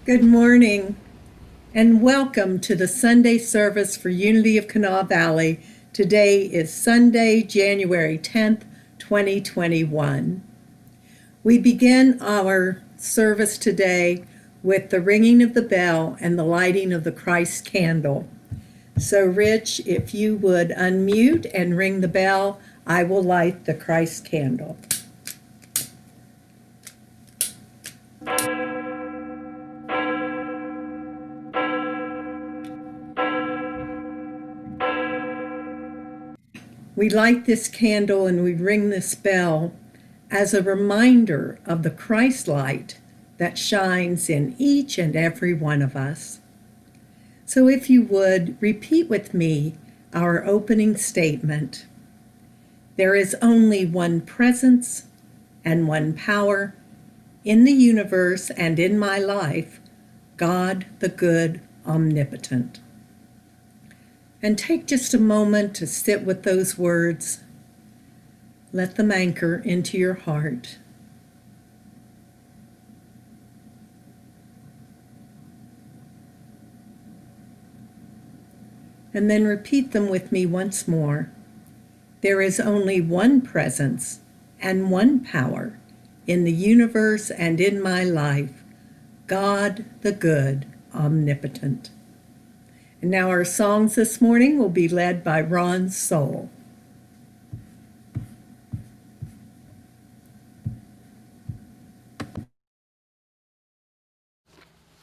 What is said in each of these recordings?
Good morning and welcome to the Sunday service for Unity of Kanawha Valley. Today is Sunday, January 10th, 2021. We begin our service today with the ringing of the bell and the lighting of the Christ candle. So Rich, if you would unmute and ring the bell, I will light the Christ candle. We light this candle and we ring this bell as a reminder of the Christ light that shines in each and every one of us. So if you would, repeat with me our opening statement. There is only one presence and one power in the universe and in my life, God the good, omnipotent. And take just a moment to sit with those words. Let them anchor into your heart. And then repeat them with me once more. There is only one presence and one power in the universe and in my life, God the good, omnipotent. And now our songs this morning will be led by Ron Soul.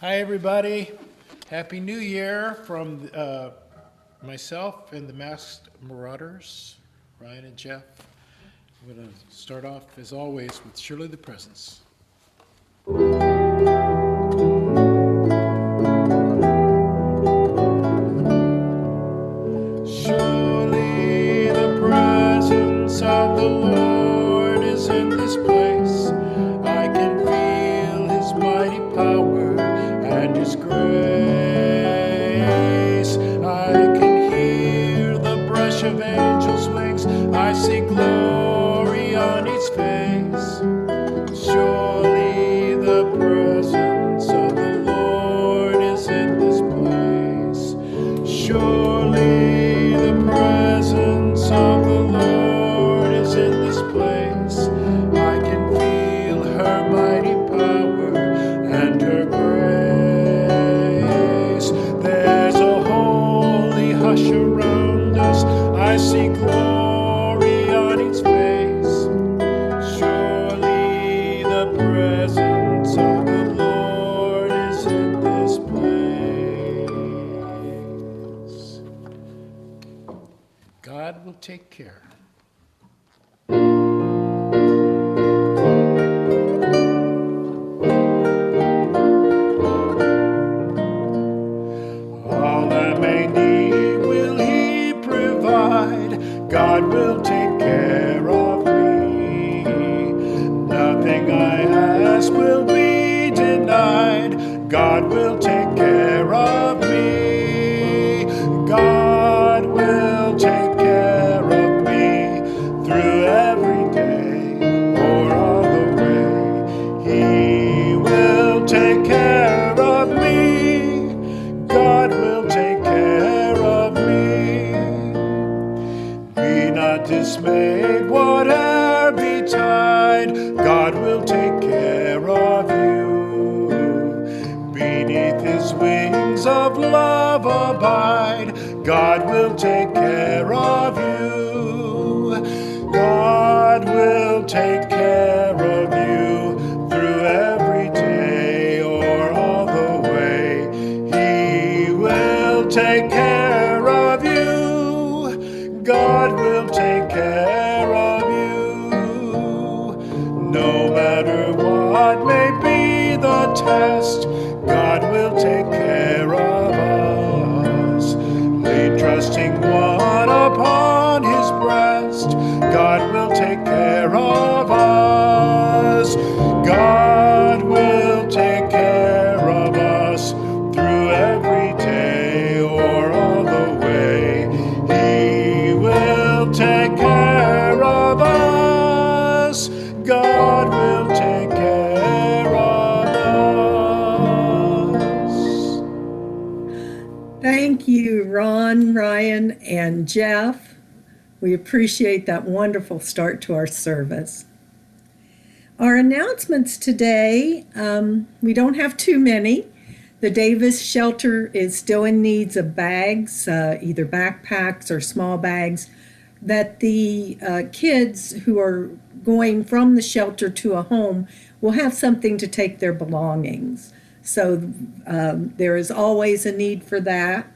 Hi everybody, Happy New Year from myself and the Masked Marauders, Ryan and Jeff. I'm going to start off as always with Surely the Presence. Surely the presence of the Lord is in this place. I can feel his mighty power and his grace. I can hear the brush of angels' wings. I see glory on his face. Surely the presence of the Lord is in this place. Surely the presence of the Lord is in this place. I can feel her mighty power and her grace. There's a holy hush around us. I see glory on its face. Surely the presence of the Lord is in this place. God will take care. All I may need will he provide. God will take care of me. Nothing I ask will be denied. God will take care of me. God will take care of me through every day or all the way. He will take care of me. God will take care of me. Be not dismayed, whate'er betide, God will take care of you. Beneath his wings of love abide, God will take care of you. God will take care of you through every day or all the way. He will take care of you. God will take care of you. No matter what may be the test, God will take care of us. Lean trusting one upon his Susan, Ryan, and Jeff. We appreciate that wonderful start to our service. Our announcements today, we don't have too many. The Davis shelter is still in needs of bags, either backpacks or small bags, that the kids who are going from the shelter to a home will have something to take their belongings. So there is always a need for that.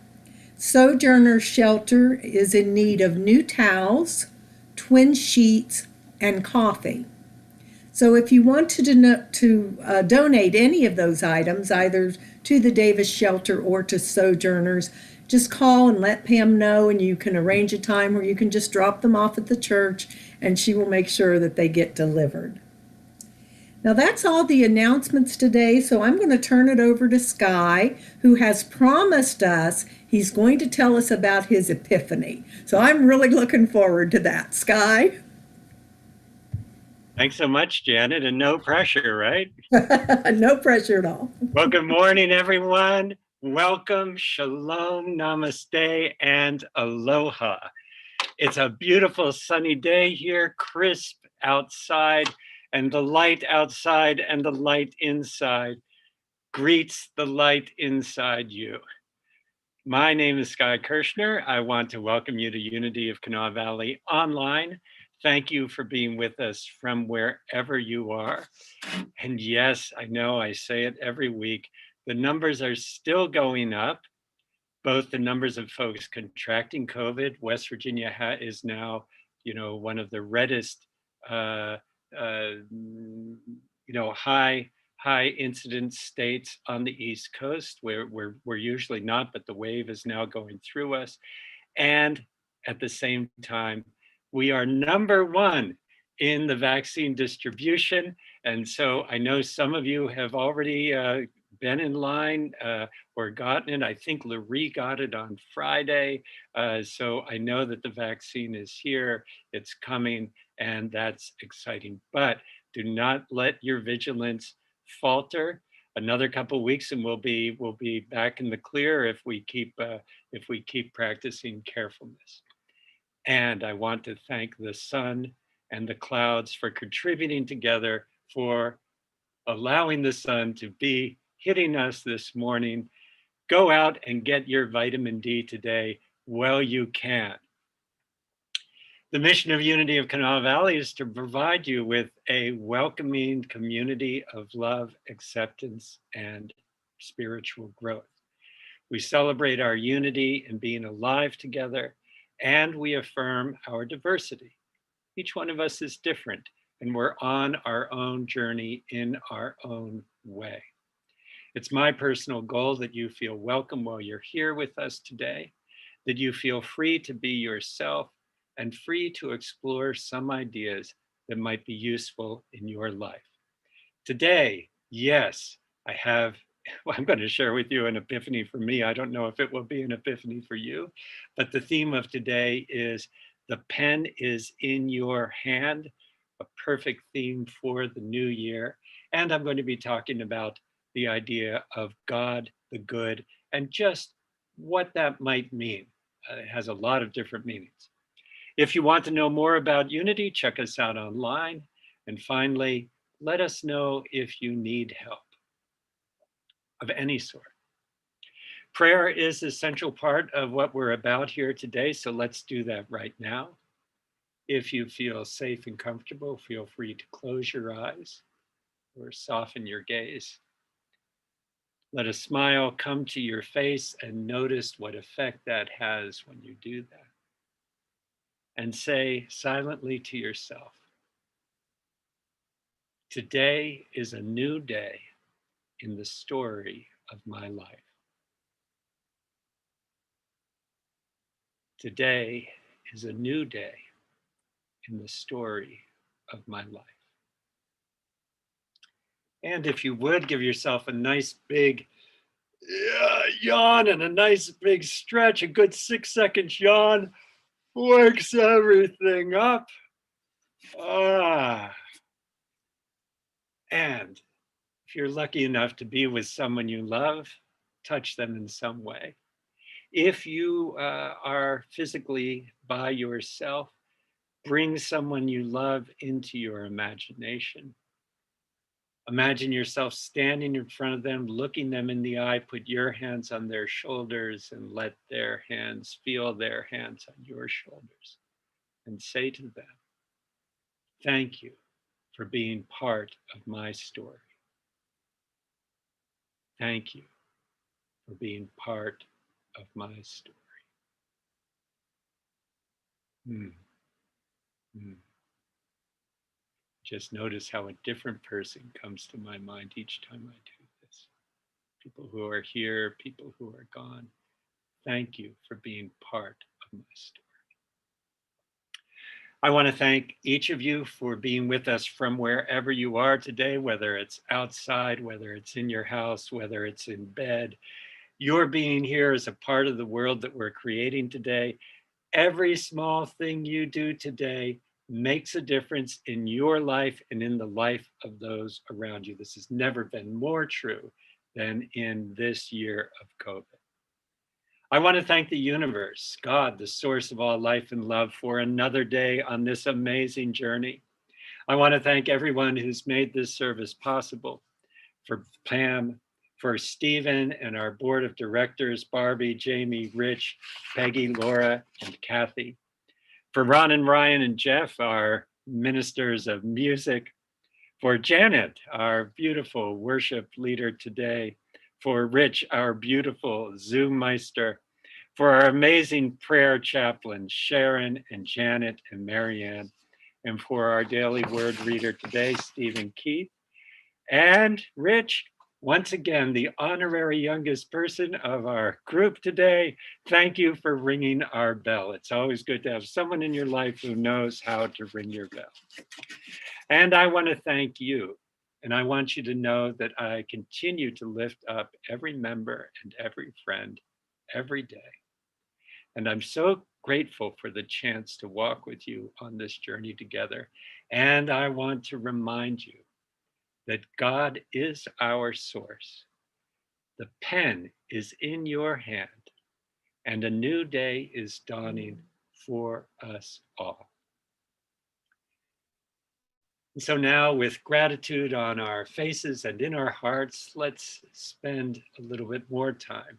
Sojourner Shelter is in need of new towels, twin sheets, and coffee. So if you want to donate any of those items, either to the Davis Shelter or to Sojourners, just call and let Pam know, and you can arrange a time where you can just drop them off at the church, and she will make sure that they get delivered. Now that's all the announcements today, so I'm going to turn it over to Sky, who has promised us he's going to tell us about his epiphany. So I'm really looking forward to that. Sky? Thanks so much, Janet, and no pressure, right? No pressure at all. Well, good morning, everyone. Welcome, shalom, namaste, and aloha. It's a beautiful sunny day here, crisp outside, and the light outside and the light inside greets the light inside you. My name is Sky Kirshner. I want to welcome you to Unity of Kanawha Valley online. Thank you for being with us from wherever you are. And yes, I know I say it every week, the numbers are still going up. Both the numbers of folks contracting COVID, West Virginia is now, one of the reddest, high incidence states on the East Coast, where we're usually not, but the wave is now going through us. And at the same time, we are number one in the vaccine distribution. And so I know some of you have already been in line or gotten it. I think Larry got it on Friday. So I know that the vaccine is here, it's coming, and that's exciting. But do not let your vigilance falter. Another couple of weeks and we'll be back in the clear if we keep practicing carefulness. And I want to thank the sun and the clouds for contributing together, for allowing the sun to be hitting us this morning. Go out and get your vitamin D today while you can. The mission of Unity of Kanawha Valley is to provide you with a welcoming community of love, acceptance, and spiritual growth. We celebrate our unity in being alive together, and we affirm our diversity. Each one of us is different, and we're on our own journey in our own way. It's my personal goal that you feel welcome while you're here with us today, that you feel free to be yourself and free to explore some ideas that might be useful in your life. Today, yes, I'm going to share with you an epiphany for me. I don't know if it will be an epiphany for you, but the theme of today is the pen is in your hand, a perfect theme for the new year. And I'm going to be talking about the idea of God, the good, and just what that might mean. It has a lot of different meanings. If you want to know more about Unity, check us out online. And finally, let us know if you need help of any sort. Prayer is an essential part of what we're about here today, so let's do that right now. If you feel safe and comfortable, feel free to close your eyes or soften your gaze. Let a smile come to your face and notice what effect that has when you do that. And say silently to yourself, today is a new day in the story of my life. Today is a new day in the story of my life. And if you would, give yourself a nice big yawn and a nice big stretch. A good 6 seconds yawn works everything up. And if you're lucky enough to be with someone you love, touch them in some way. If you are physically by yourself, bring someone you love into your imagination. Imagine yourself standing in front of them, looking them in the eye, put your hands on their shoulders and let their hands feel their hands on your shoulders and say to them, thank you for being part of my story. Thank you for being part of my story. Mm, mm. Just notice how a different person comes to my mind each time I do this. People who are here, people who are gone. Thank you for being part of my story. I want to thank each of you for being with us from wherever you are today, whether it's outside, whether it's in your house, whether it's in bed. Your being here is a part of the world that we're creating today. Every small thing you do today makes a difference in your life and in the life of those around you. This has never been more true than in this year of COVID. I want to thank the universe, God, the source of all life and love, for another day on this amazing journey. I want to thank everyone who's made this service possible, for Pam, for Stephen and our board of directors, Barbie, Jamie, Rich, Peggy, Laura, and Kathy. For Ron and Ryan and Jeff, our ministers of music. For Janet, our beautiful worship leader today. For Rich, our beautiful Zoom Meister. For our amazing prayer chaplains, Sharon and Janet and Marianne. And for our daily word reader today, Stephen Keith. And Rich, once again, the honorary youngest person of our group today, thank you for ringing our bell. It's always good to have someone in your life who knows how to ring your bell. And I want to thank you. And I want you to know that I continue to lift up every member and every friend every day. And I'm so grateful for the chance to walk with you on this journey together. And I want to remind you that God is our source. The pen is in your hand, and a new day is dawning for us all. And so now, with gratitude on our faces and in our hearts, let's spend a little bit more time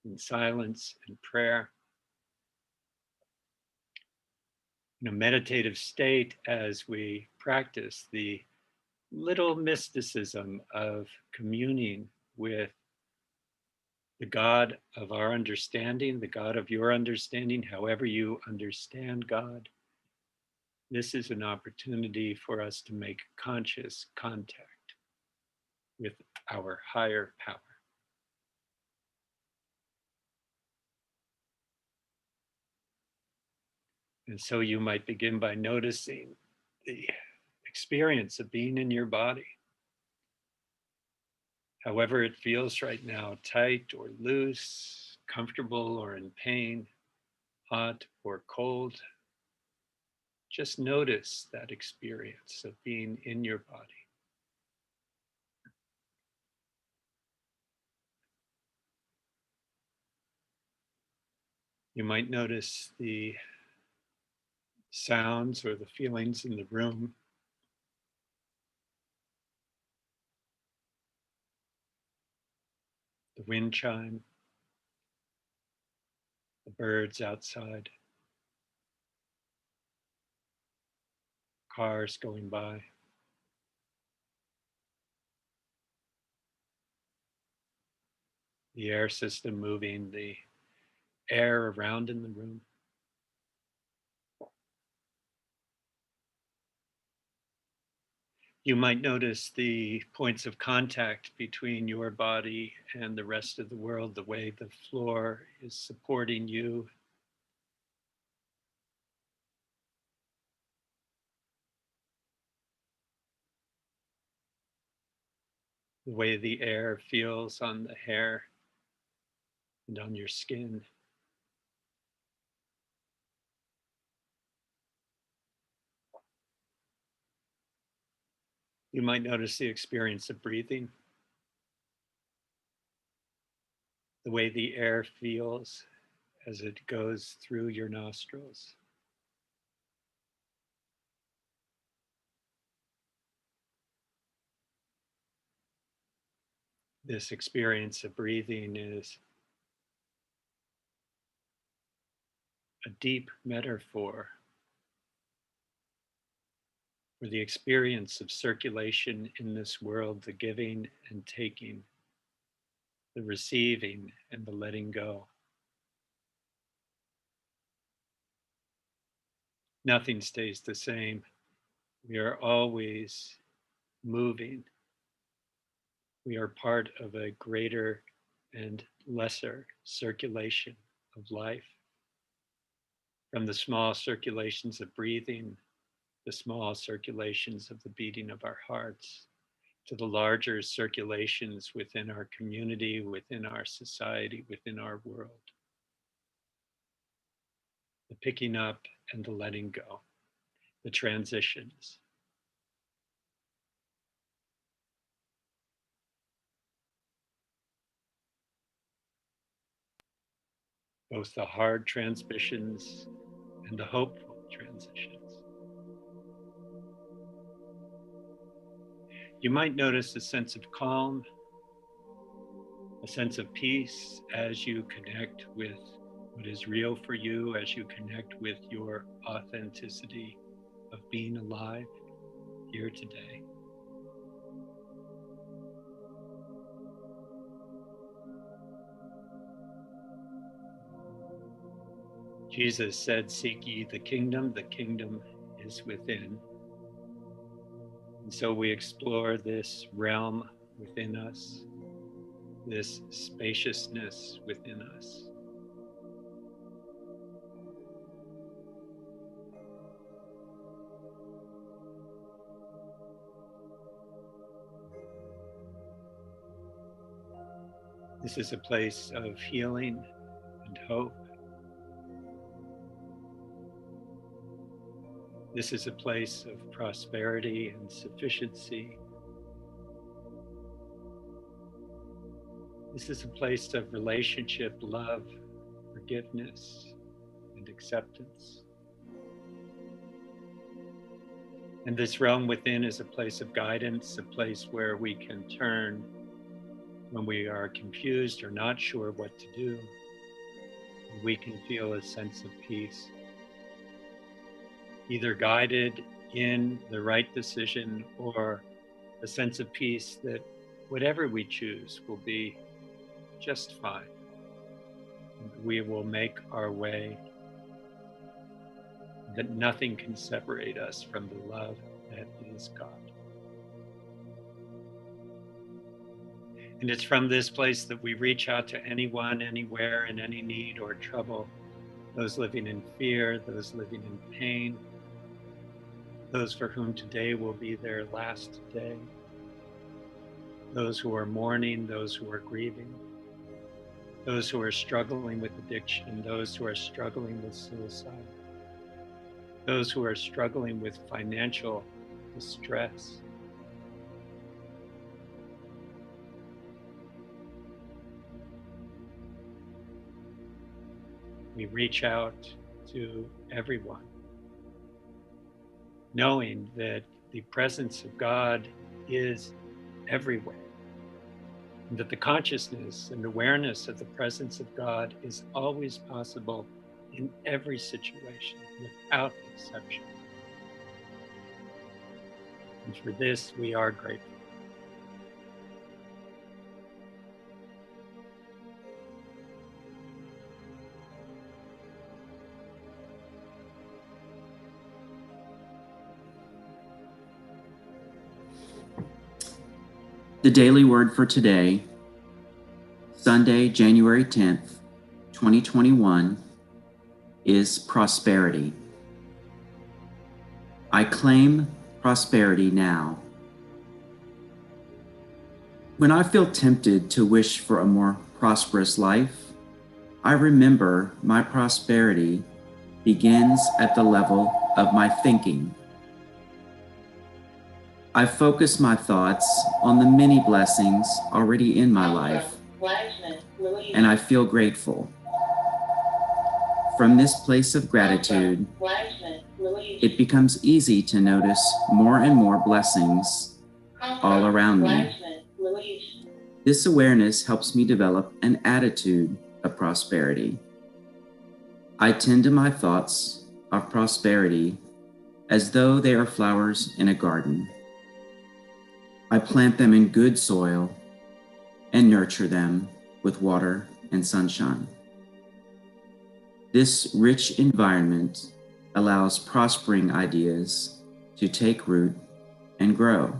in silence and prayer, in a meditative state as we practice the little mysticism of communing with the God of our understanding, the God of your understanding, however you understand God. This is an opportunity for us to make conscious contact with our higher power. And so you might begin by noticing the experience of being in your body. However it feels right now, tight or loose, comfortable or in pain, hot or cold. Just notice that experience of being in your body. You might notice the sounds or the feelings in the room. The wind chime, the birds outside, cars going by. The air system moving, the air around in the room. You might notice the points of contact between your body and the rest of the world, the way the floor is supporting you. The way the air feels on the hair and on your skin. You might notice the experience of breathing, the way the air feels as it goes through your nostrils. This experience of breathing is a deep metaphor for the experience of circulation in this world, the giving and taking, the receiving and the letting go. Nothing stays the same. We are always moving. We are part of a greater and lesser circulation of life. From the small circulations of breathing, the small circulations of the beating of our hearts, to the larger circulations within our community, within our society, within our world. The picking up and the letting go, the transitions. Both the hard transitions and the hopeful transitions. You might notice a sense of calm, a sense of peace as you connect with what is real for you, as you connect with your authenticity of being alive here today. Jesus said, "Seek ye the kingdom is within." And so we explore this realm within us, this spaciousness within us. This is a place of healing and hope. This is a place of prosperity and sufficiency. This is a place of relationship, love, forgiveness, and acceptance. And this realm within is a place of guidance, a place where we can turn when we are confused or not sure what to do. We can feel a sense of peace, either guided in the right decision or a sense of peace that whatever we choose will be just fine. We will make our way, that nothing can separate us from the love that is God. And it's from this place that we reach out to anyone, anywhere, in any need or trouble, those living in fear, those living in pain, those for whom today will be their last day, those who are mourning, those who are grieving, those who are struggling with addiction, those who are struggling with suicide, those who are struggling with financial distress. We reach out to everyone, knowing that the presence of God is everywhere, and that the consciousness and awareness of the presence of God is always possible in every situation, without exception. And for this, we are grateful. The daily word for today, Sunday, January 10th, 2021, is prosperity. I claim prosperity now. When I feel tempted to wish for a more prosperous life, I remember my prosperity begins at the level of my thinking. I focus my thoughts on the many blessings already in my life and I feel grateful. From this place of gratitude, it becomes easy to notice more and more blessings all around me. This awareness helps me develop an attitude of prosperity. I tend to my thoughts of prosperity as though they are flowers in a garden. I plant them in good soil and nurture them with water and sunshine. This rich environment allows prospering ideas to take root and grow.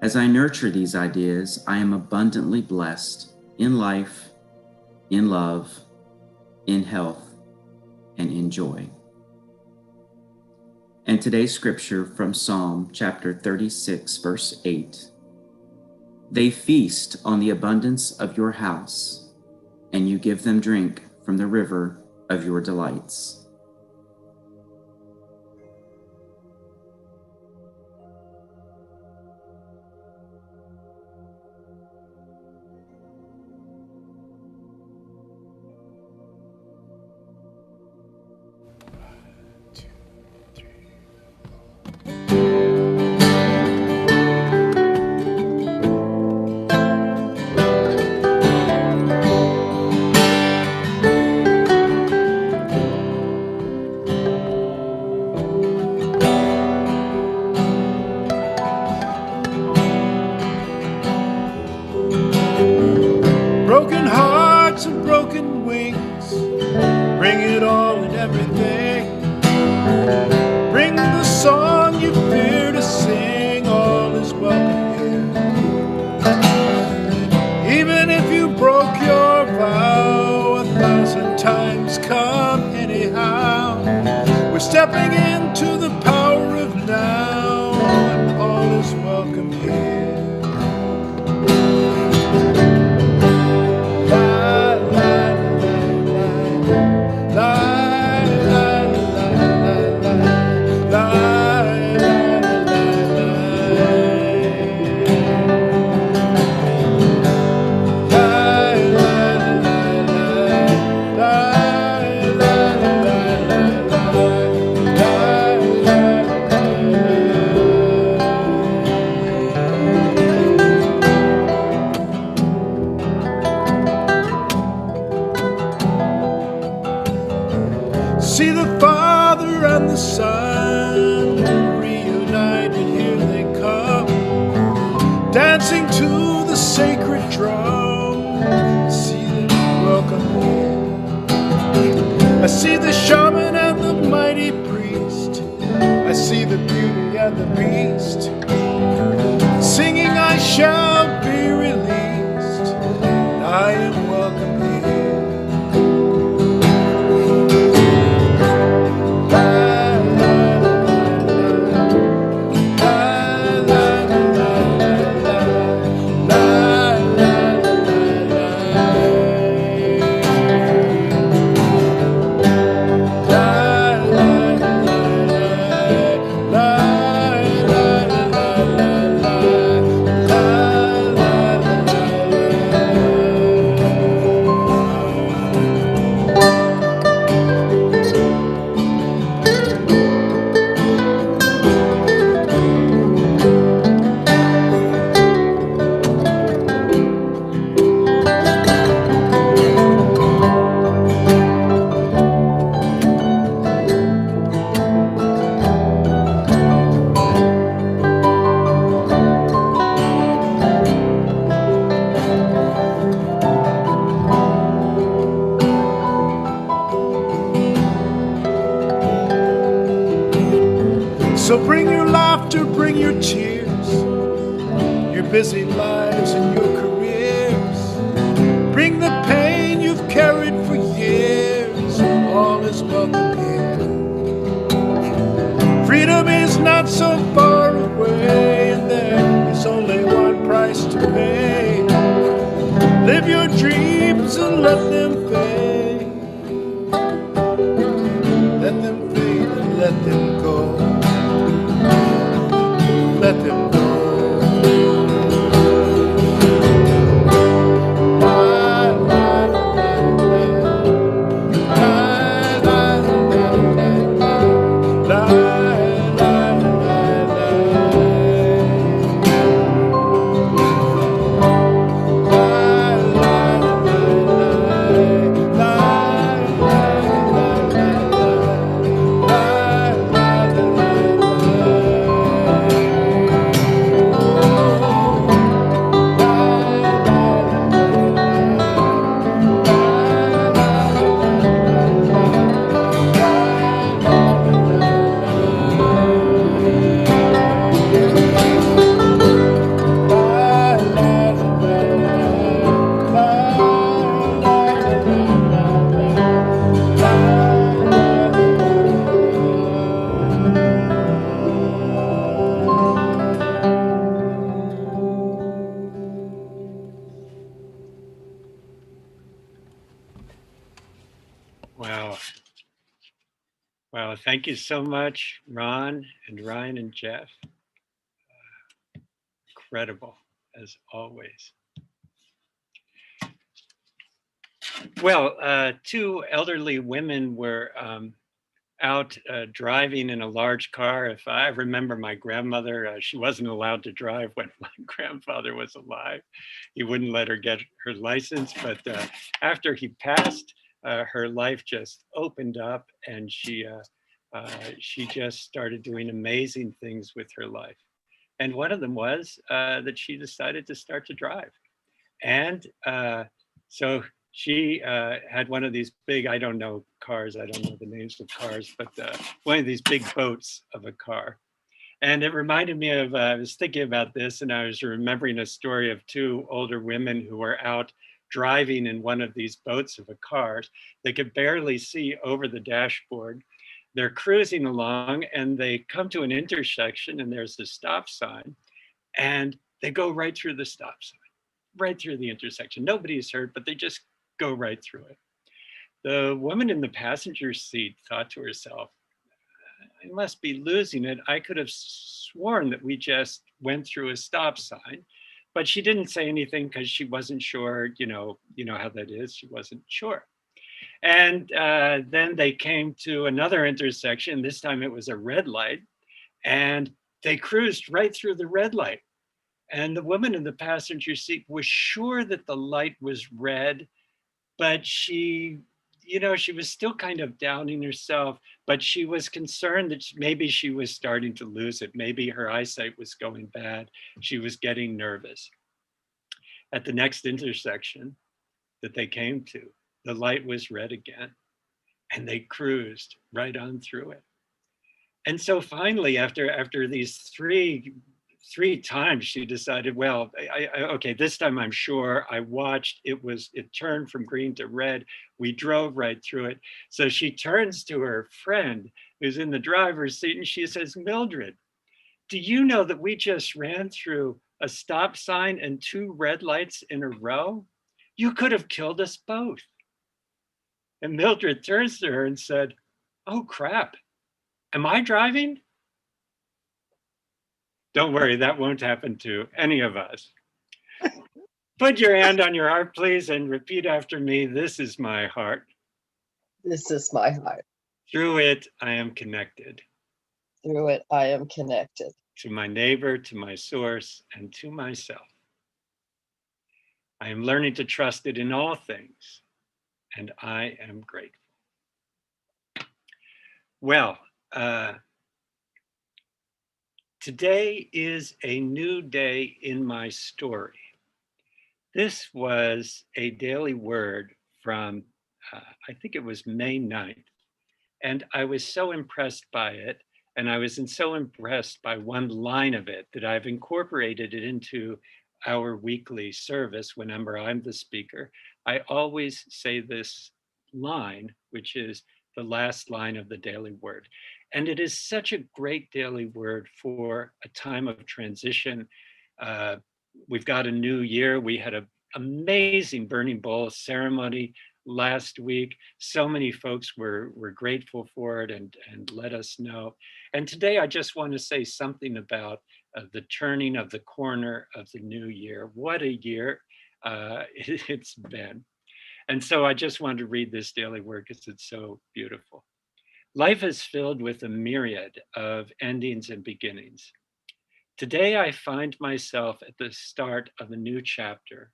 As I nurture these ideas, I am abundantly blessed in life, in love, in health, and in joy. And today's scripture from Psalm chapter 36, verse 8. They feast on the abundance of your house, and you give them drink from the river of your delights. Broken hearts and broken wings, bring it all and everything. Bring the song you fear to sing, all is welcome here. Even if you broke your vow 1,000 times, come anyhow. We're stepping into the power of now, and all is welcome here. See the Father and the Son reunited, here they come, dancing to the sacred drum. See them welcome here. I see the shaman and the mighty priest. I see the beauty and the beast, singing I shall be released. I am welcome here. So bring your laughter, bring your tears, your busy lives and your careers. Bring the pain you've carried for years, all is welcome here. Freedom is not so far away, and there is only one price to pay. Live your dreams and let them fade. Let them fade and let them go. Let them go. Oh, thank you so much, Ron and Ryan and Jeff. Incredible, as always. Well, two elderly women were out driving in a large car. If I remember my grandmother, she wasn't allowed to drive when my grandfather was alive. He wouldn't let her get her license, but after he passed, her life just opened up, and she just started doing amazing things with her life. And one of them was that she decided to start to drive. And so she had one of these big, I don't know cars, I don't know the names of cars, but one of these big boats of a car. And it reminded me of, I was thinking about this, and I was remembering a story of two older women who were out driving in one of these boats of a car. They could barely see over the dashboard. They're cruising along, and they come to an intersection, and there's a stop sign, and they go right through the stop sign, right through the intersection. Nobody's hurt, but they just go right through it. The woman in the passenger seat thought to herself, I must be losing it. I could have sworn that we just went through a stop sign, but she didn't say anything because she wasn't sure, you know how that is. She wasn't sure. And then they came to another intersection. This time it was a red light, and they cruised right through the red light. And the woman in the passenger seat was sure that the light was red, but she was still kind of doubting herself, but she was concerned that maybe she was starting to lose it. Maybe her eyesight was going bad. She was getting nervous. At the next intersection that they came to, the light was red again, and they cruised right on through it. And so finally, after these three times, she decided, well, okay, this time I'm sure. I watched, it turned from green to red. We drove right through it. So she turns to her friend who's in the driver's seat, and she says, Mildred, do you know that we just ran through a stop sign and two red lights in a row? You could have killed us both. And Mildred turns to her and said, oh crap, am I driving? Don't worry, that won't happen to any of us. Put your hand on your heart, please, and repeat after me. This is my heart. This is my heart. Through it, I am connected. Through it, I am connected. To my neighbor, to my source, and to myself. I am learning to trust it in all things, and I am grateful. Well, today is a new day in my story. This was a daily word from, I think it was May 9th. And I was so impressed by it. And I was so impressed by one line of it that I've incorporated it into our weekly service whenever I'm the speaker. I always say this line, which is the last line of the daily word. And it is such a great daily word for a time of transition. We've got a new year. We had an amazing burning bowl ceremony last week. So many folks were grateful for it and let us know. And today I just want to say something about the turning of the corner of the new year. What a year it's been. And so I just wanted to read this daily word because it's so beautiful. Life is filled with a myriad of endings and beginnings. Today I find myself at the start of a new chapter,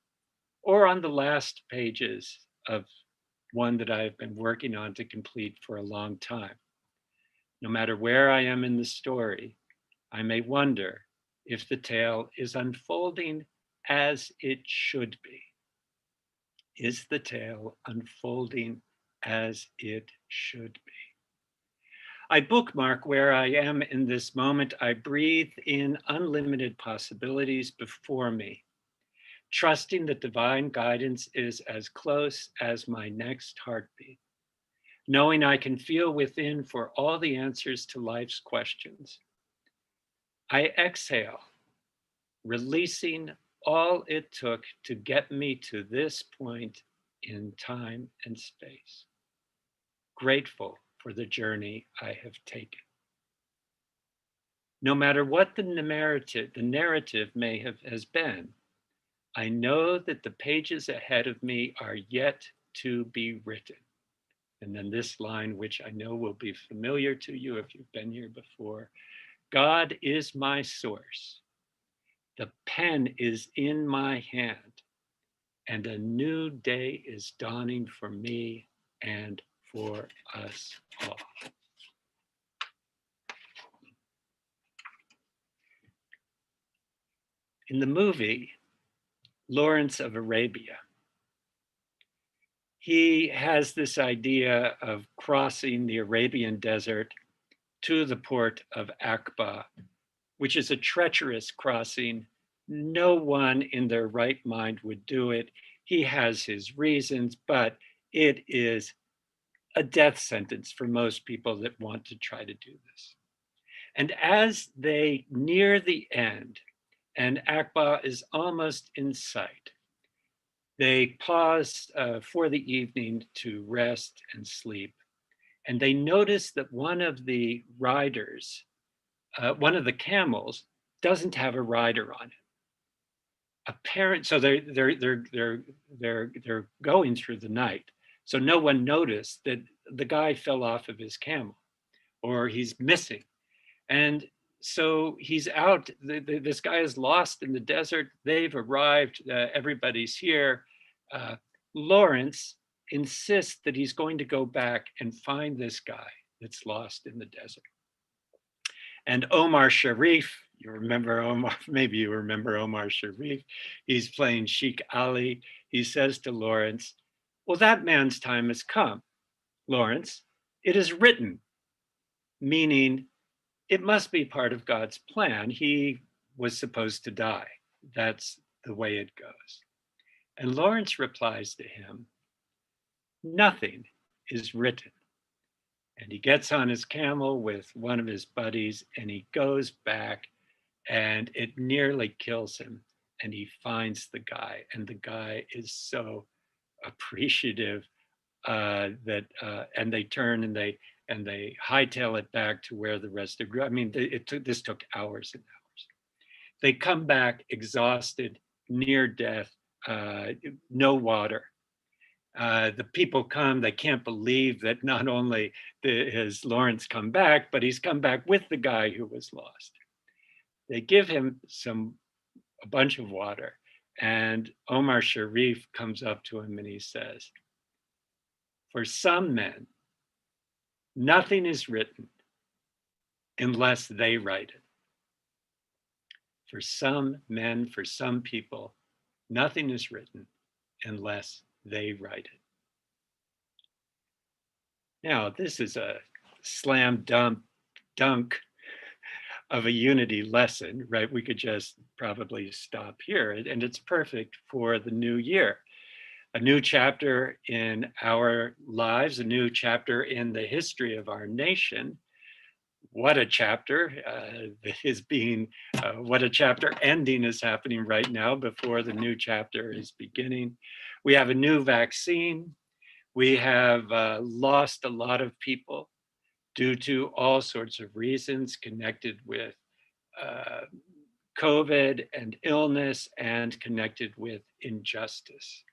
or on the last pages of one that I've been working on to complete for a long time. No matter where I am in the story, I may wonder if the tale is unfolding as it should be. Is the tale unfolding as it should be? I bookmark where I am in this moment. I breathe in unlimited possibilities before me, trusting that divine guidance is as close as my next heartbeat, knowing I can feel within for all the answers to life's questions. I exhale, releasing all it took to get me to this point in time and space. Grateful for the journey I have taken. No matter what the narrative has been, I know that the pages ahead of me are yet to be written. And then this line, which I know will be familiar to you if you've been here before: God is my source. The pen is in my hand, and a new day is dawning for me and for us all. In the movie, Lawrence of Arabia, he has this idea of crossing the Arabian desert to the port of Aqaba, which is a treacherous crossing. No one in their right mind would do it. He has his reasons, but it is a death sentence for most people that want to try to do this. And as they near the end, and Aqaba is almost in sight, they pause for the evening to rest and sleep. And they notice that one of the riders, one of the camels, doesn't have a rider on it. So they're going through the night. So no one noticed that the guy fell off of his camel, or he's missing. And so he's out. This guy is lost in the desert. They've arrived. Everybody's here. Lawrence insists that he's going to go back and find this guy that's lost in the desert. And Omar Sharif, you remember Omar, maybe you remember Omar Sharif, he's playing Sheikh Ali. He says to Lawrence, well, that man's time has come, Lawrence. It is written, meaning it must be part of God's plan. He was supposed to die. That's the way it goes. And Lawrence replies to him, nothing is written. And he gets on his camel with one of his buddies and he goes back, and it nearly kills him. And he finds the guy, and the guy is so appreciative and they turn and they hightail it back to where the rest of the group. I mean, this took hours and hours. They come back exhausted, near death, no water. The people come, they can't believe that not only has Lawrence come back, but he's come back with the guy who was lost. They give him a bunch of water, and Omar Sharif comes up to him and he says, for some men, nothing is written unless they write it. For some men, for some people, nothing is written unless they write it. Now, this is a slam dunk of a unity lesson, right? We could just probably stop here, and it's perfect for the new year. A new chapter in our lives, a new chapter in the history of our nation. What a chapter what a chapter ending is happening right now before the new chapter is beginning. We have a new vaccine. We have lost a lot of people due to all sorts of reasons connected with COVID and illness and connected with injustice.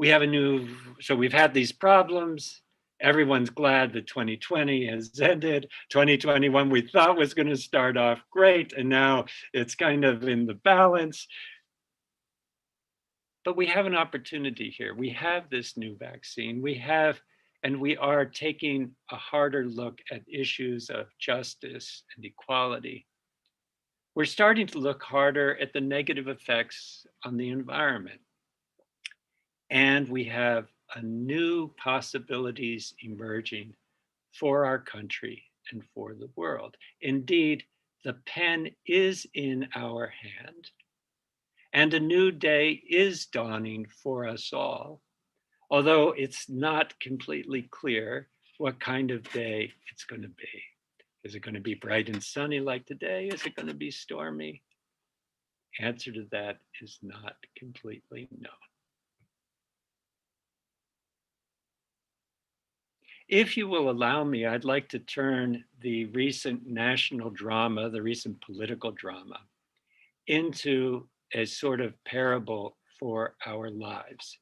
So we've had these problems. Everyone's glad that 2020 has ended. 2021 we thought was going to start off great, and now it's kind of in the balance. But we have an opportunity here. We have this new vaccine. We are taking a harder look at issues of justice and equality. We're starting to look harder at the negative effects on the environment. And we have a new possibilities emerging for our country and for the world. Indeed, the pen is in our hand, and a new day is dawning for us all, although it's not completely clear what kind of day it's going to be. Is it going to be bright and sunny like today? Is it going to be stormy? Answer to that is not completely known. If you will allow me, I'd like to turn the recent national drama, the recent political drama, into a sort of parable for our lives.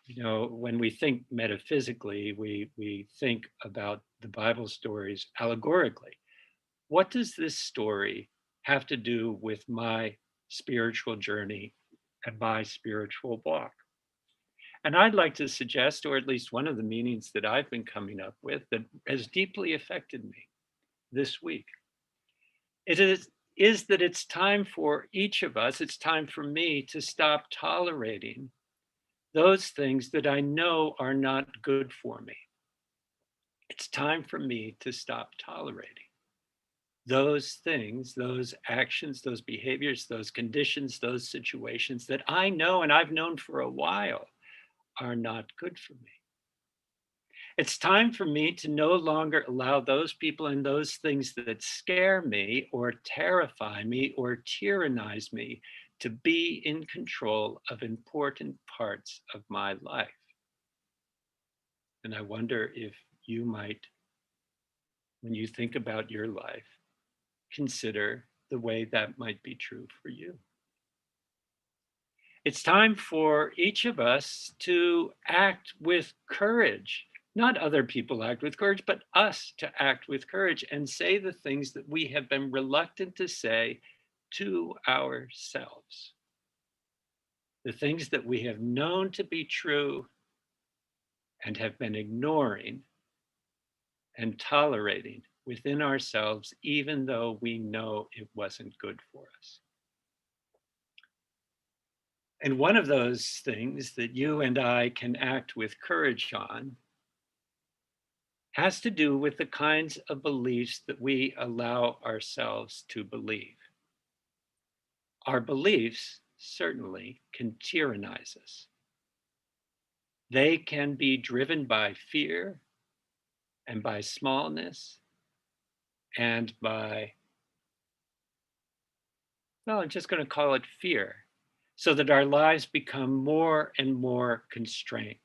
You know, when we think metaphysically, we think about the Bible stories allegorically. What does this story have to do with my spiritual journey and my spiritual walk? And I'd like to suggest, or at least one of the meanings that I've been coming up with that has deeply affected me this week, it is that it's time for each of us, it's time for me to stop tolerating those things that I know are not good for me. It's time for me to stop tolerating those things, those actions, those behaviors, those conditions, those situations that I know and I've known for a while are not good for me. It's time for me to no longer allow those people and those things that scare me or terrify me or tyrannize me to be in control of important parts of my life. And I wonder if you might, when you think about your life, consider the way that might be true for you. It's time for each of us to act with courage. Not other people act with courage, but us to act with courage and say the things that we have been reluctant to say to ourselves. The things that we have known to be true and have been ignoring and tolerating within ourselves, even though we know it wasn't good for us. And one of those things that you and I can act with courage on has to do with the kinds of beliefs that we allow ourselves to believe. Our beliefs certainly can tyrannize us. They can be driven by fear and by smallness and by, well, I'm just going to call it fear, so that our lives become more and more constrained.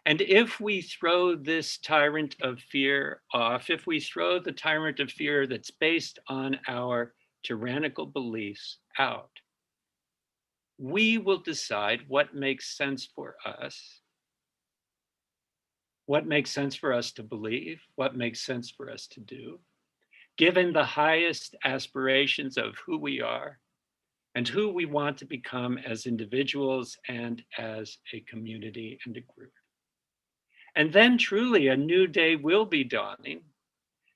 And if we throw this tyrant of fear off, if we throw the tyrant of fear that's based on our tyrannical beliefs out, we will decide what makes sense for us, what makes sense for us to believe, what makes sense for us to do, given the highest aspirations of who we are and who we want to become as individuals and as a community and a group. And then truly a new day will be dawning,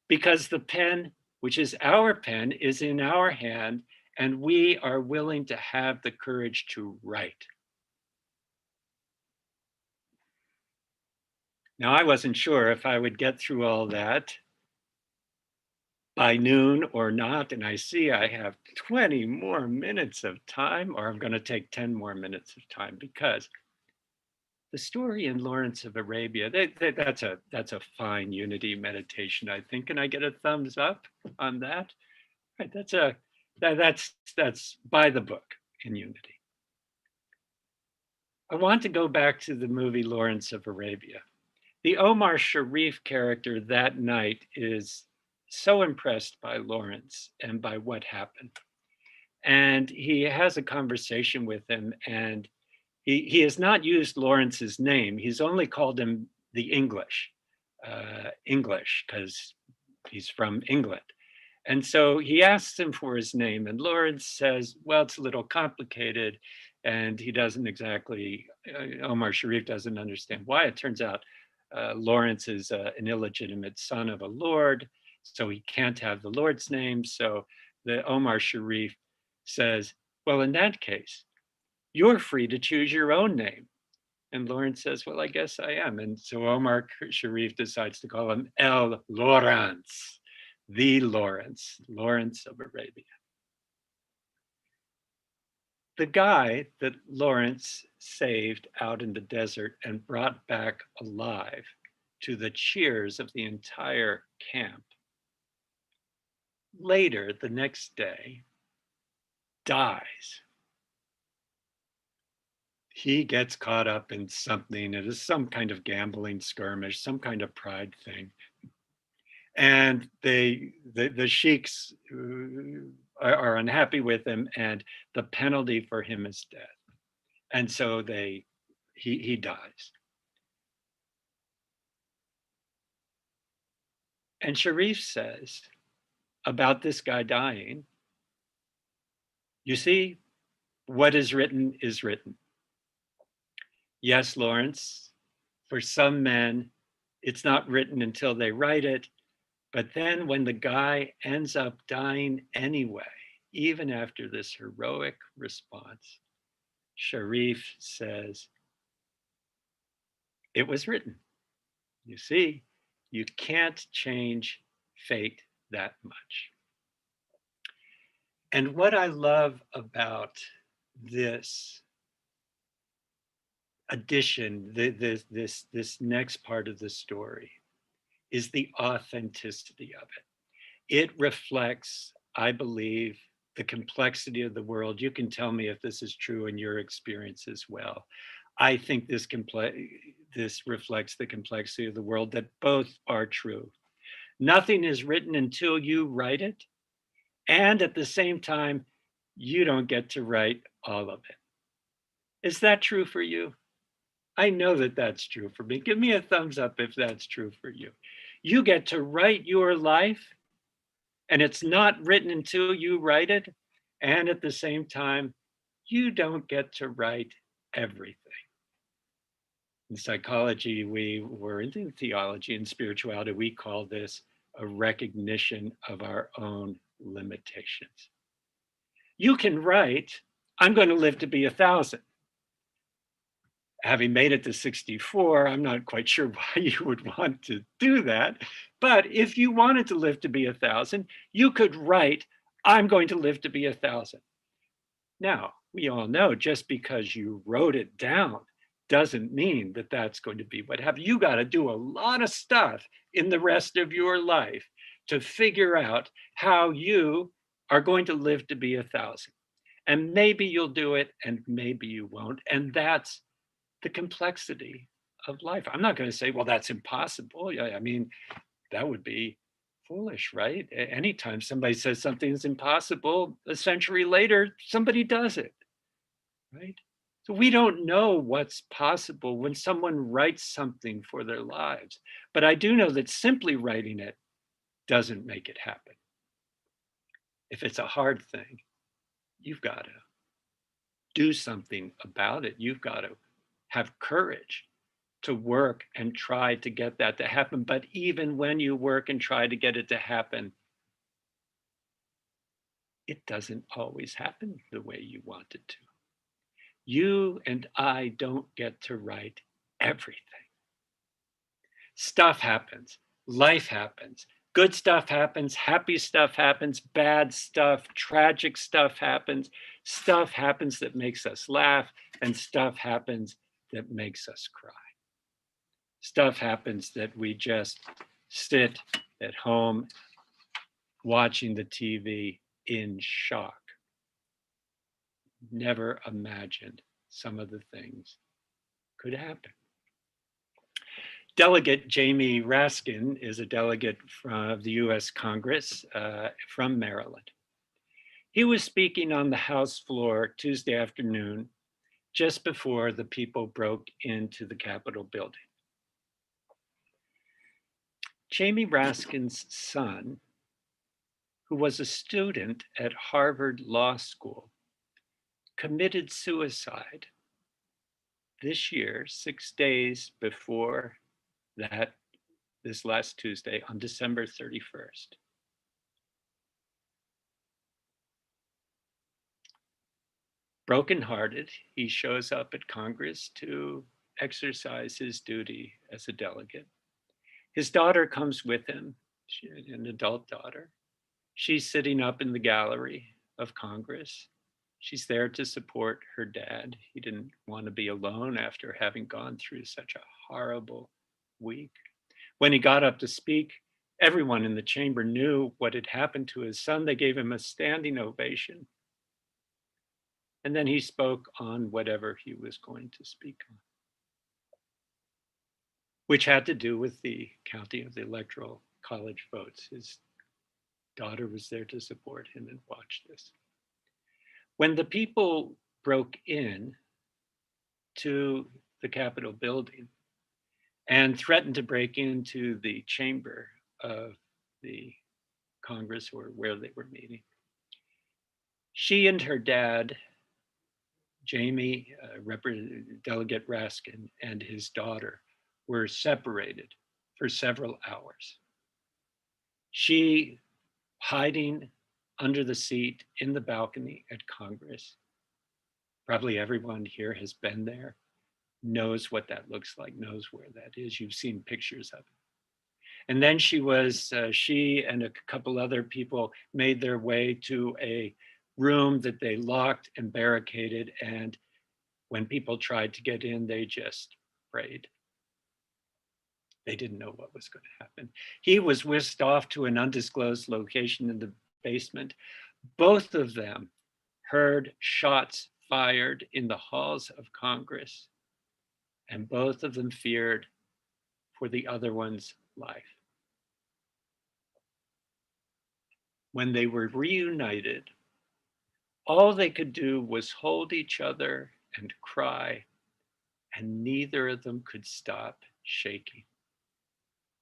because the pen, which is our pen, is in our hand, and we are willing to have the courage to write. Now, I wasn't sure if I would get through all that by noon or not, and I see I have 20 more minutes of time, or I'm going to take 10 more minutes of time, because the story in Lawrence of Arabia, that's a fine unity meditation, I think. Can I get a thumbs up on that? Right, that's by the book in unity. I want to go back to the movie Lawrence of Arabia. The Omar Sharif character that night is so impressed by Lawrence and by what happened. And he has a conversation with him, and he has not used Lawrence's name. He's only called him the English, because he's from England. And so he asks him for his name, and Lawrence says, well, it's a little complicated. And he doesn't exactly, Omar Sharif doesn't understand why. It turns out Lawrence is an illegitimate son of a lord, so he can't have the Lord's name. So the Omar Sharif says, well, in that case, you're free to choose your own name. And Lawrence says, well, I guess I am. And so Omar Sharif decides to call him El Lawrence, the Lawrence, Lawrence of Arabia. The guy that Lawrence saved out in the desert and brought back alive to the cheers of the entire camp, later the next day dies. he gets caught up in something. It is some kind of gambling skirmish, some kind of pride thing. And the sheiks are unhappy with him, and the penalty for him is death. And so he dies. And Sharif says about this guy dying, you see, what is written is written. Yes, Lawrence, for some men, it's not written until they write it. But then when the guy ends up dying anyway, even after this heroic response, Sharif says, it was written. You see, you can't change fate that much. And what I love about this addition, this next part of the story, is the authenticity of it. It reflects, I believe, the complexity of the world. You can tell me if this is true in your experience as well. I think this reflects the complexity of the world, that both are true. Nothing is written until you write it. And at the same time, you don't get to write all of it. Is that true for you? I know that that's true for me. Give me a thumbs up if that's true for you. You get to write your life, and it's not written until you write it. And at the same time, you don't get to write everything. In psychology, or in theology and spirituality, we call this a recognition of our own limitations. You can write, I'm going to live to be 1,000. Having made it to 64, I'm not quite sure why you would want to do that. But if you wanted to live to be 1,000, you could write, I'm going to live to be 1,000. Now, we all know just because you wrote it down doesn't mean that that's going to be what happens. You got to do a lot of stuff in the rest of your life to figure out how you are going to live to be 1,000. And maybe you'll do it and maybe you won't. And that's the complexity of life. I'm not going to say, well, that's impossible. Yeah, I mean, that would be foolish, right? Anytime somebody says something is impossible, a century later, somebody does it, right? So we don't know what's possible when someone writes something for their lives. But I do know that simply writing it doesn't make it happen. If it's a hard thing, you've got to do something about it. You've got to have courage to work and try to get that to happen. But even when you work and try to get it to happen, it doesn't always happen the way you want it to. You and I don't get to write everything. Stuff happens, life happens, good stuff happens, happy stuff happens, bad stuff, tragic stuff happens that makes us laugh, and stuff happens that makes us cry. Stuff happens that we just sit at home watching the TV in shock. Never imagined some of the things could happen. Delegate Jamie Raskin is a delegate from the US Congress from Maryland. He was speaking on the House floor Tuesday afternoon, just before the people broke into the Capitol building. Jamie Raskin's son, who was a student at Harvard Law School, committed suicide this year, 6 days before this last Tuesday, on December 31st. Brokenhearted, he shows up at Congress to exercise his duty as a delegate. His daughter comes with him, an adult daughter. She's sitting up in the gallery of Congress. She's there to support her dad. He didn't want to be alone after having gone through such a horrible week. When he got up to speak, everyone in the chamber knew what had happened to his son. They gave him a standing ovation. and then he spoke on whatever he was going to speak on, which had to do with the counting of the electoral college votes. His daughter was there to support him and watch this. When the people broke in to the Capitol building and threatened to break into the chamber of the Congress or where they were meeting, she and her dad, Jamie, Delegate Raskin, and his daughter were separated for several hours. She hiding under the seat in the balcony at Congress. Probably everyone here has been there, knows what that looks like, knows where that is. You've seen pictures of it. And then she and a couple other people made their way to a room that they locked and barricaded. And when people tried to get in, they just prayed. They didn't know what was going to happen. He was whisked off to an undisclosed location in the basement. Both of them heard shots fired in the halls of Congress, and both of them feared for the other one's life. When they were reunited, all they could do was hold each other and cry, and neither of them could stop shaking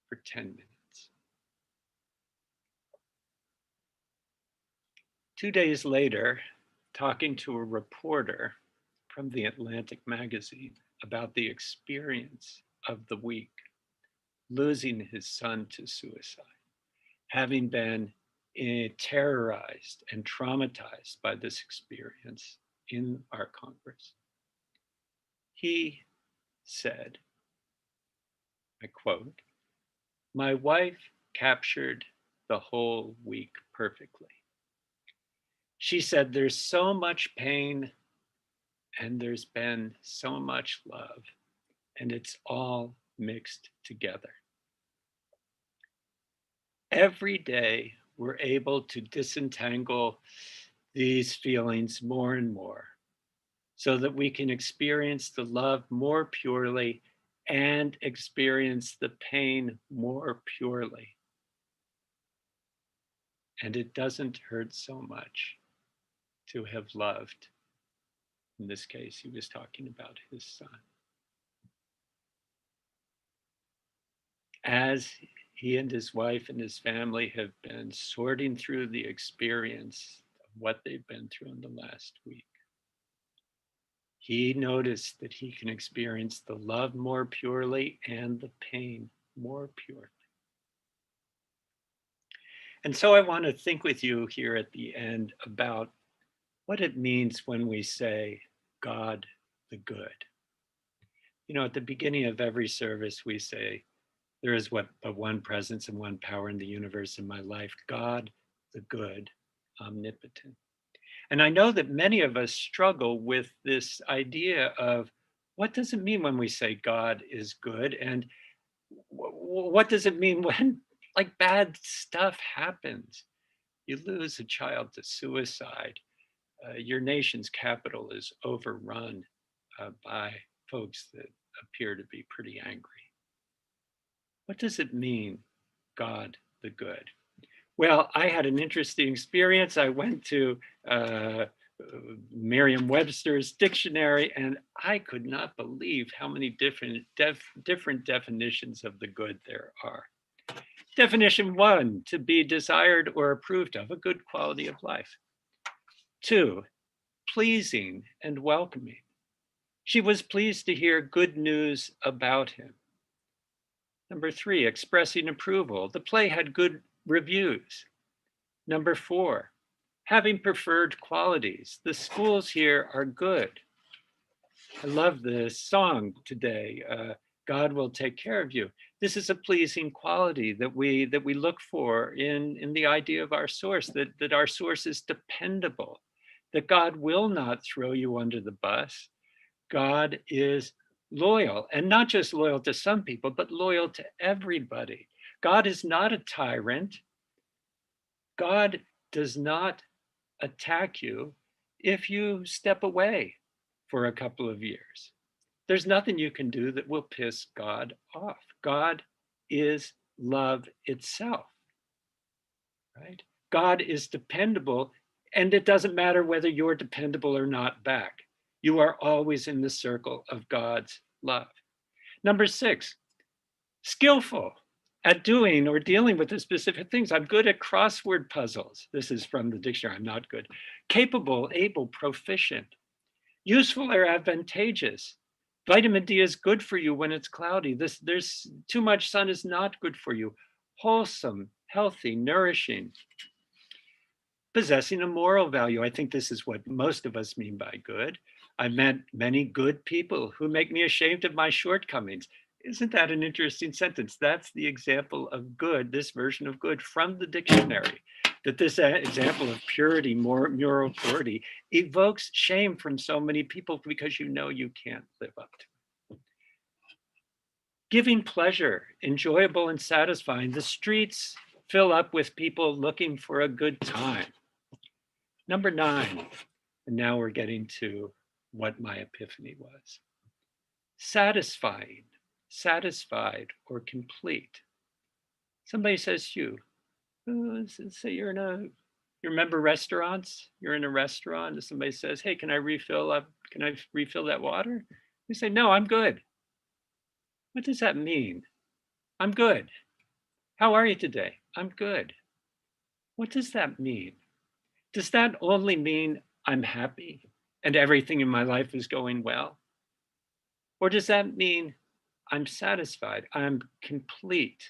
for 10 minutes. 2 days later, talking to a reporter from the Atlantic magazine about the experience of the week, losing his son to suicide, having been terrorized and traumatized by this experience in our Congress, he said, I quote, "My wife captured the whole week perfectly. She said, there's so much pain and there's been so much love, and it's all mixed together. Every day we're able to disentangle these feelings more and more so that we can experience the love more purely and experience the pain more purely. And it doesn't hurt so much to have loved." In this case, he was talking about his son. As he and his wife and his family have been sorting through the experience of what they've been through in the last week, he noticed that he can experience the love more purely and the pain more purely. And so I want to think with you here at the end about what it means when we say God the good. You know, at the beginning of every service, we say, there is but one presence and one power in the universe in my life, God the good, omnipotent. And I know that many of us struggle with this idea of what does it mean when we say God is good? And what does it mean when like bad stuff happens? You lose a child to suicide. Your nation's capital is overrun by folks that appear to be pretty angry. What does it mean, God the good? Well, I had an interesting experience. I went to Merriam-Webster's dictionary, and I could not believe how many different definitions of the good there are. Definition 1, to be desired or approved of, a good quality of life. 2, pleasing and welcoming. She was pleased to hear good news about him. Number 3, expressing approval. The play had good reviews. Number 4, having preferred qualities. The schools here are good. I love the song today, God will take care of you. This is a pleasing quality that we look for in the idea of our source, that our source is dependable, that God will not throw you under the bus. God is loyal, and not just loyal to some people, but loyal to everybody. God is not a tyrant. God does not attack you. if you step away for a couple of years. There's nothing you can do that will piss God off. God is love itself, right? God is dependable, and it doesn't matter whether you're dependable or not back. You are always in the circle of God's love. Number 6, skillful at doing or dealing with the specific things. I'm good at crossword puzzles. This is from the dictionary. I'm not good. Capable, able, proficient. Useful or advantageous. Vitamin D is good for you when it's cloudy. There's too much sun is not good for you. Wholesome, healthy, nourishing. Possessing a moral value. I think this is what most of us mean by good. I've met many good people who make me ashamed of my shortcomings. Isn't that an interesting sentence? That's the example of good, this version of good from the dictionary. That this example of purity, moral purity, evokes shame from so many people because you know you can't live up to it. Giving pleasure, enjoyable and satisfying. The streets fill up with people looking for a good time. Number 9, and now we're getting to what my epiphany was. Satisfying, satisfied, or complete. Somebody says to you, say you remember restaurants? You're in a restaurant and somebody says, hey, can I refill that water? You say, no, I'm good. What does that mean? I'm good. How are you today? I'm good. What does that mean? Does that only mean I'm happy and everything in my life is going well? Or does that mean I'm satisfied, I'm complete,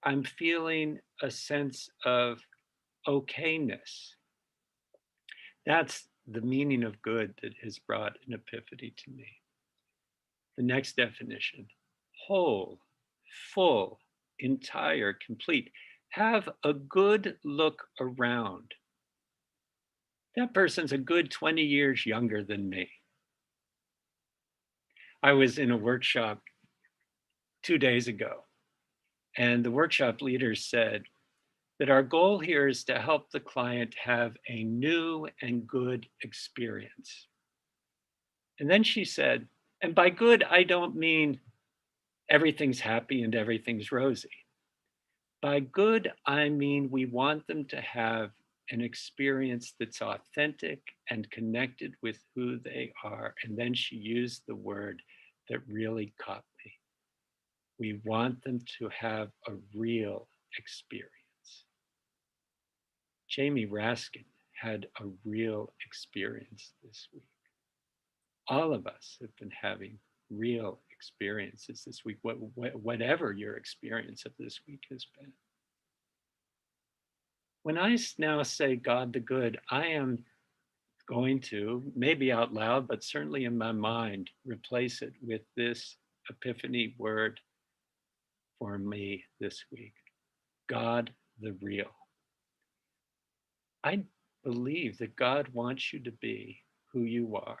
I'm feeling a sense of okayness? That's the meaning of good that has brought an epiphany to me. The next definition, whole, full, entire, complete. Have a good look around. That person's a good 20 years younger than me. I was in a workshop 2 days ago, and the workshop leader said that our goal here is to help the client have a new and good experience. And then she said, and by good, I don't mean everything's happy and everything's rosy. By good, I mean we want them to have an experience that's authentic and connected with who they are. And then she used the word that really caught me. We want them to have a real experience. Jamie Raskin had a real experience this week. All of us have been having real experiences this week, whatever your experience of this week has been. When I now say God the good, I am going to, maybe out loud, but certainly in my mind, replace it with this epiphany word for me this week, God the real. I believe that God wants you to be who you are.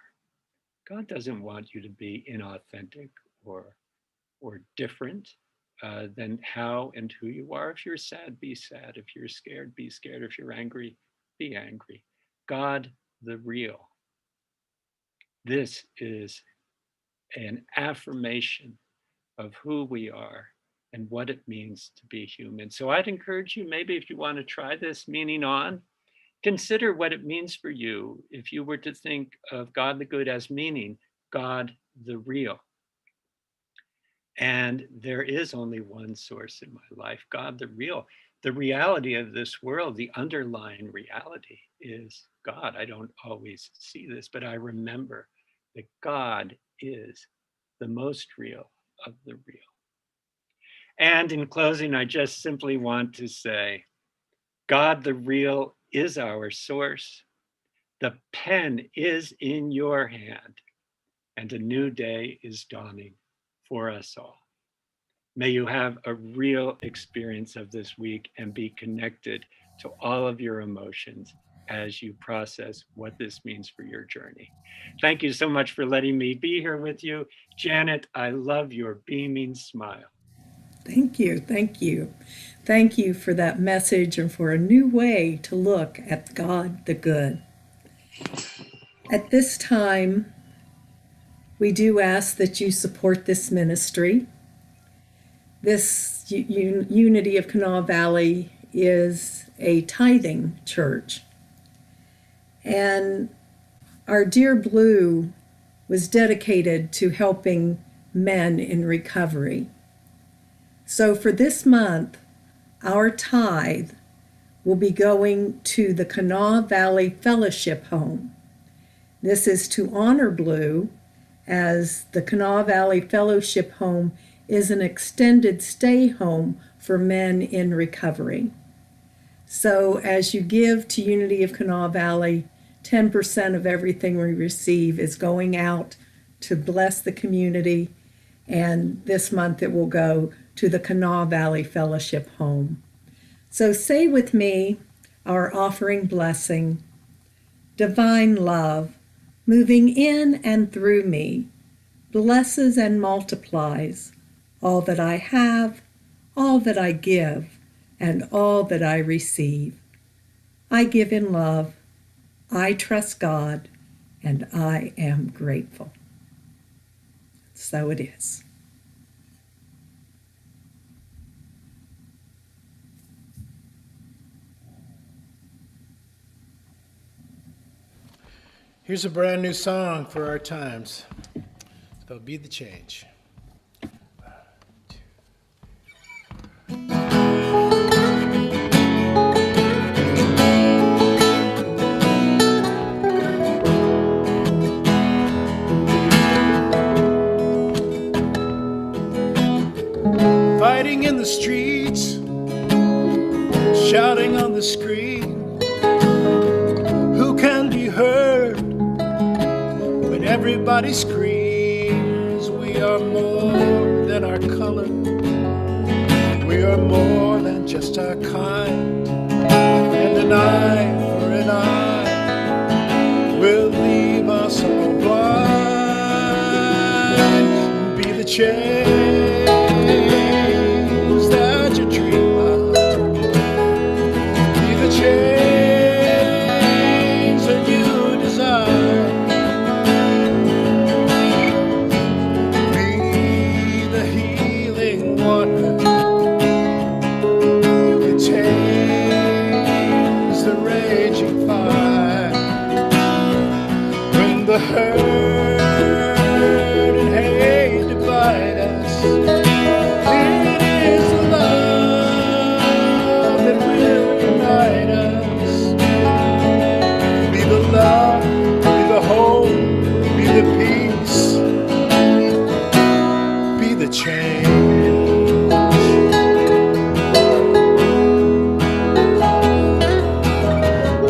God doesn't want you to be inauthentic or different than how and who you are. If you're sad, be sad. If you're scared, be scared. If you're angry, be angry. God the real. This is an affirmation of who we are and what it means to be human. So I'd encourage you, maybe if you want to try this meaning on, consider what it means for you if you were to think of God the good as meaning God the real. And there is only one source in my life, God the real. The reality of this world, the underlying reality is God. I don't always see this, but I remember that God is the most real of the real. And in closing, I just simply want to say, God the real is our source. The pen is in your hand, and a new day is dawning for us all. May you have a real experience of this week and be connected to all of your emotions as you process what this means for your journey. Thank you so much for letting me be here with you. Janet, I love your beaming smile. Thank you. Thank you. Thank you for that message and for a new way to look at God the good. At this time, we do ask that you support this ministry. This Unity of Kanawha Valley is a tithing church. And our dear Blue was dedicated to helping men in recovery. So for this month, our tithe will be going to the Kanawha Valley Fellowship Home. This is to honor Blue, as the Kanawha Valley Fellowship Home is an extended stay home for men in recovery. So as you give to Unity of Kanawha Valley, 10% of everything we receive is going out to bless the community, and this month it will go to the Kanawha Valley Fellowship Home. So say with me our offering blessing. Divine love, moving in and through me, blesses and multiplies all that I have, all that I give, and all that I receive. I give in love, I trust God, and I am grateful. So it is. Here's a brand new song for our times. It's called Be the Change. Fighting in the streets, shouting on the screen. Who can be heard when everybody screams? We are more than our color. We are more than just our kind. And an eye for an eye will leave us all blind. Be the change that you dream of. Be the change that you desire. Be the healing water that tames the raging fire. When the hurt and hate divide us, it is the love that will unite us. Be the love, be the hope, be the peace, be the change.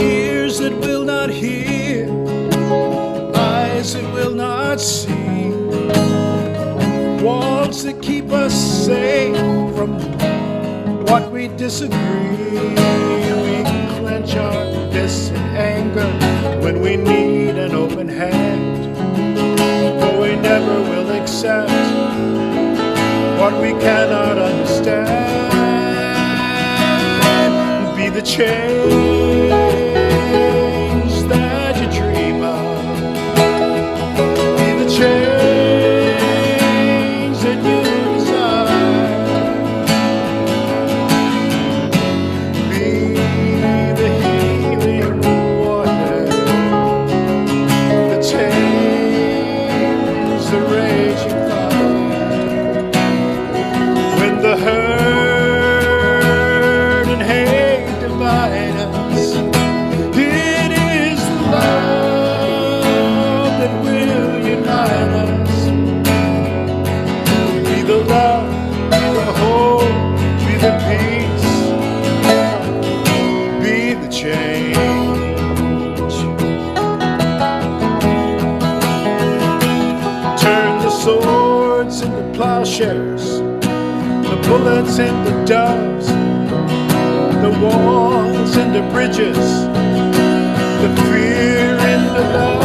Ears that will not hear, eyes that will not see, walls that keep us safe from what we disagree. We clench our fists in anger when we need an open hand, but we never will accept what we cannot understand. Be the change that you dream of. Be the change that you desire. Be the healing water that tames the raging fire. When the hurt and hate divide us, it is the love that will unite us. Be the love, be the hope, be the peace, be the change. Turn the swords into plowshares, the bullets into doves, the walls into bridges, the fear into love.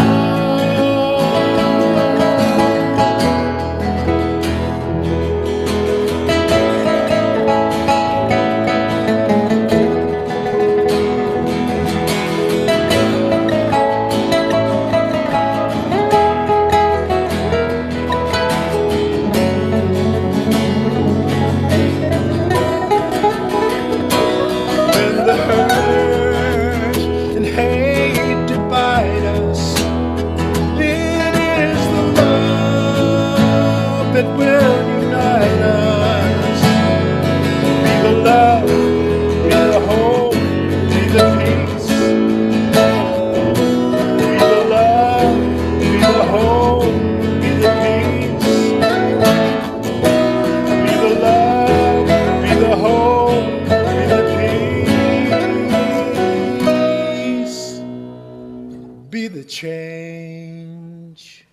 be the change.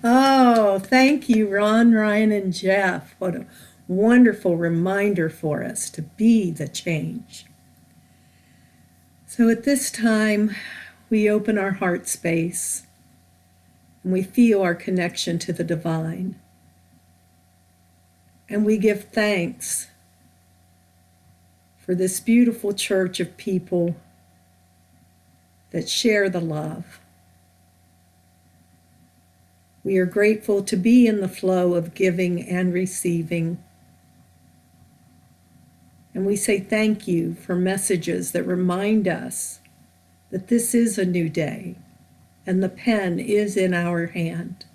Oh, thank you, Ron, Ryan, and Jeff. What a wonderful reminder for us to be the change. So at this time, we open our heart space and we feel our connection to the divine. And we give thanks for this beautiful church of people that share the love. We are grateful to be in the flow of giving and receiving. And we say thank you for messages that remind us that this is a new day and the pen is in our hand.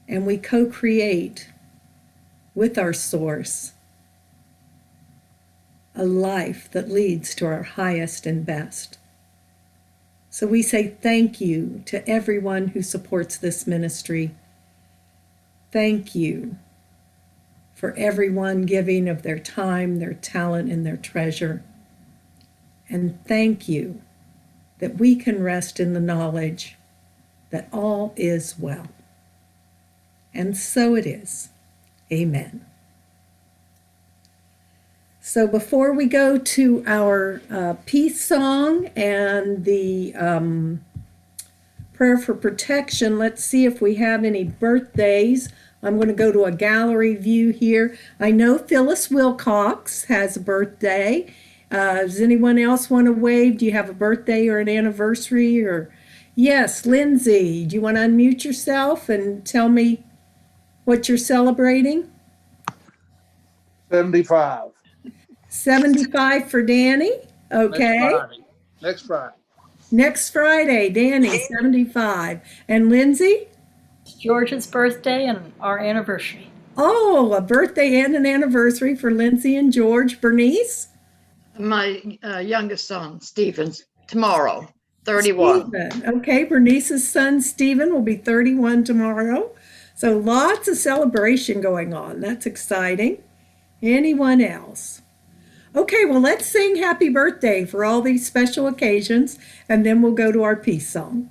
And we co-create with our source a life that leads to our highest and best. So we say thank you to everyone who supports this ministry. Thank you for everyone giving of their time, their talent, and their treasure. And thank you that we can rest in the knowledge that all is well. And so it is. Amen. So before we go to our peace song and the prayer for protection, let's see if we have any birthdays. I'm going to go to a gallery view here. I know Phyllis Wilcox has a birthday. Does anyone else want to wave? Do you have a birthday or an anniversary? Or yes, Lindsay, do you want to unmute yourself and tell me what you're celebrating? 75. 75 for Danny. Okay. Next Friday. Next Friday, Danny, 75. And Lindsay? George's birthday and our anniversary. Oh, a birthday and an anniversary for Lindsay and George. Bernice? My youngest son, Stephen's, tomorrow, 31. Stephen. Okay, Bernice's son, Stephen, will be 31 tomorrow. So lots of celebration going on. That's exciting. Anyone else? Okay, well, let's sing happy birthday for all these special occasions, and then we'll go to our peace song.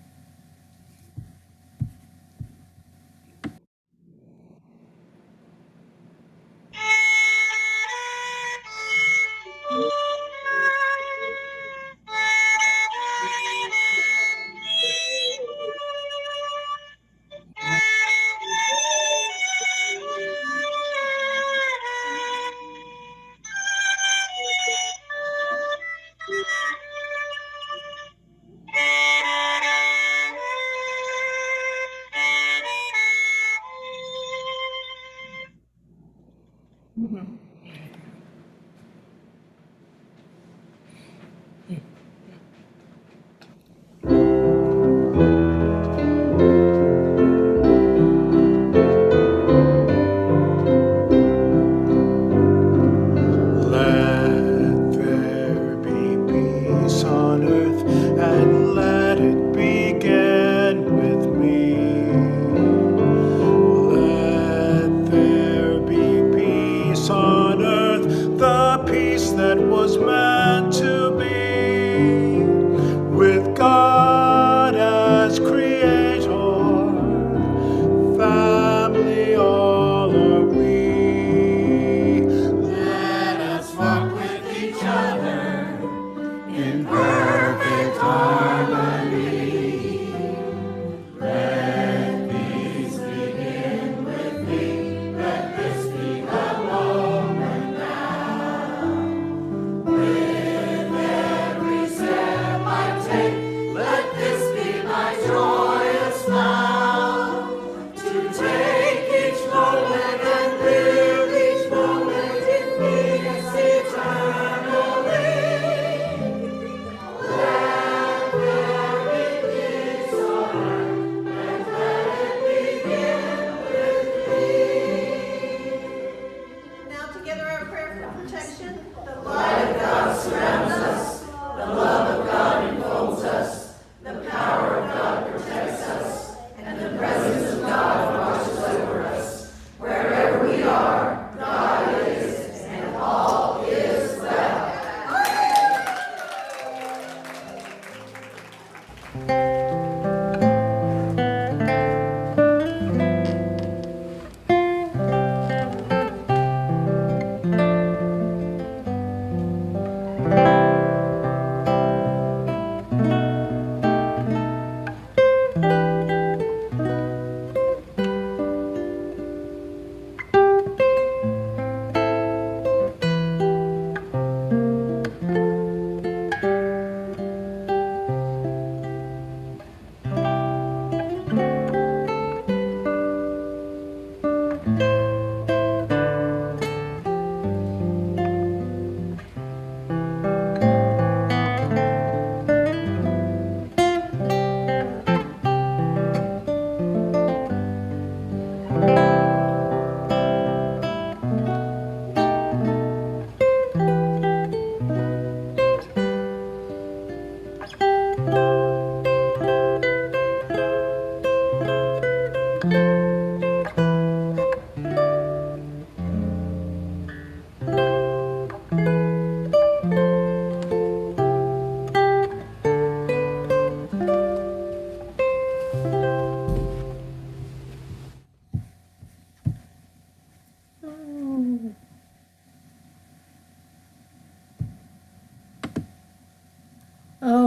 Eternally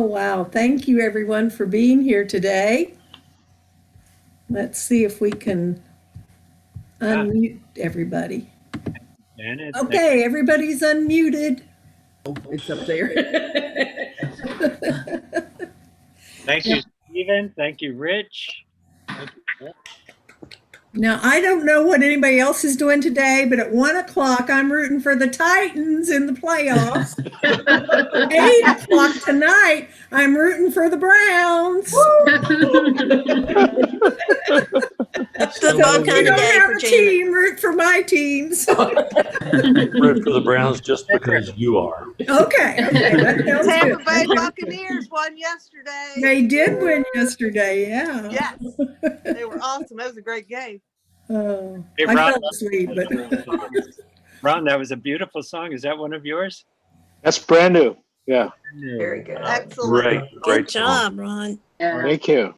wow. Thank you, everyone, for being here today. Let's see if we can unmute everybody. Janet, Okay, everybody's unmuted. It's up there. thank you, Stephen. Thank you, Rich. Thank you. Now, I don't know what anybody else is doing today, but at 1 o'clock, I'm rooting for the Titans in the playoffs. 8 o'clock tonight, I'm rooting for the Browns. Football So if you kind of don't day have for a Janet. team, root for my teams. Root for the Browns just because you are. Okay, that sounds Tampa good. Bay Buccaneers won yesterday. They did win yesterday, yeah. Yes, they were awesome. That was a great game. Oh, Hey, I Ron. fell asleep, but Ron, that was a beautiful song. Is that one of yours? That's brand new. Yeah. Very good. Excellent. Great Good song. job, Ron. Thank you.